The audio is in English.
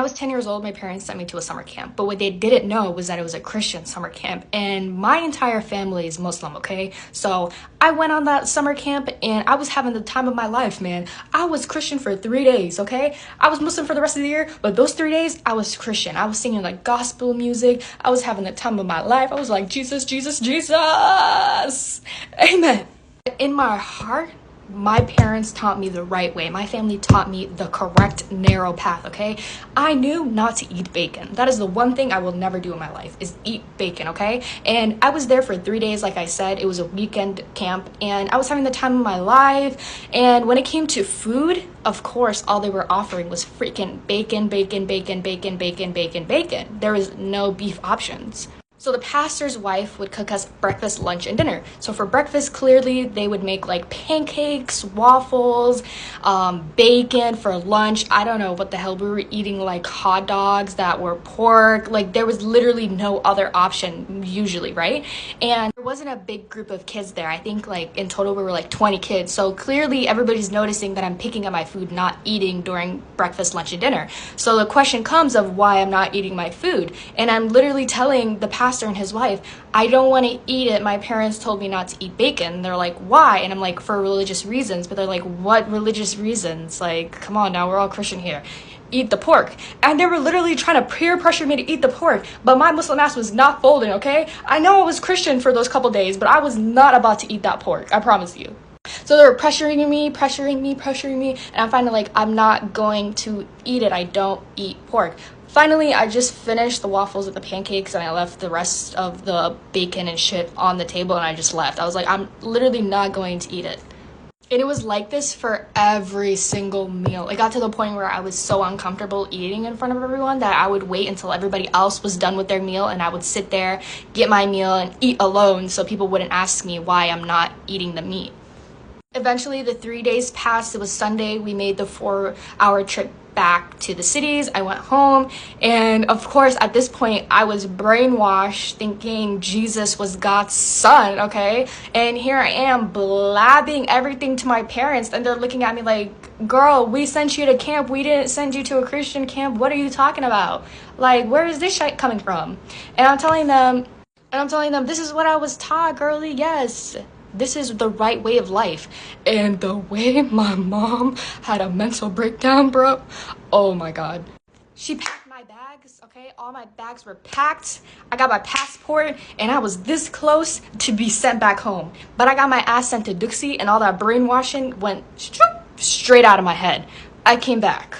I was 10 years old, my parents sent me to a summer camp, but what they didn't know was that it was a Christian summer camp, and my entire family is Muslim, okay? So I went on that summer camp, and I was having the time of my life, man. I was Christian for 3 days, okay? I was Muslim for the rest of the year, but those 3 days, I was Christian. I was singing like gospel music. I was having the time of my life. I was like, Jesus, Jesus, Jesus. Amen. In my heart, my parents taught me the right way. My family taught me the correct narrow path, okay? I knew not to eat bacon. That is the one thing I will never do in my life, is eat bacon, okay? And I was there for 3 days, like I said. It was a weekend camp, and I was having the time of my life. And when it came to food, of course, all they were offering was freaking bacon, bacon, bacon, bacon, bacon, bacon, bacon. There was no beef options. So the pastor's wife would cook us breakfast, lunch, and dinner. So for breakfast, clearly they would make like pancakes, waffles, bacon. For lunch, I don't know what the hell, we were eating like hot dogs that were pork. Like there was literally no other option usually, right? And there wasn't a big group of kids there. I think like in total we were like 20 kids. So clearly everybody's noticing that I'm picking up my food, not eating during breakfast, lunch, and dinner. So the question comes of why I'm not eating my food. And I'm literally telling the pastor and his wife, I don't want to eat it. My parents told me not to eat bacon. They're like, why? And I'm like, for religious reasons. But they're like, what religious reasons? Like, come on now, we're all Christian here. Eat the pork. And they were literally trying to peer pressure me to eat the pork, but my Muslim ass was not folding, okay? I know I was Christian for those couple days, but I was not about to eat that pork, I promise you. So they were pressuring me, and I'm finally like, I'm not going to eat it. I don't eat pork. Finally, I just finished the waffles with the pancakes, and I left the rest of the bacon and shit on the table, and I just left. I was like, I'm literally not going to eat it. And it was like this for every single meal. It got to the point where I was so uncomfortable eating in front of everyone that I would wait until everybody else was done with their meal, and I would sit there, get my meal, and eat alone so people wouldn't ask me why I'm not eating the meat. Eventually, the 3 days passed. It was Sunday. We made the 4-hour trip back to the cities. I went home, and of course, at this point, I was brainwashed thinking Jesus was God's son, okay? And here I am blabbing everything to my parents, and they're looking at me like, girl, we sent you to camp. We didn't send you to a Christian camp. What are you talking about? Like, where is this shit coming from? And I'm telling them, this is what I was taught, girly. Yes. This is the right way of life. And the way my mom had a mental breakdown, bro. Oh my God. She packed my bags, okay? All my bags were packed. I got my passport, and I was this close to be sent back home. But I got my ass sent to Duxie, and all that brainwashing went straight out of my head. I came back.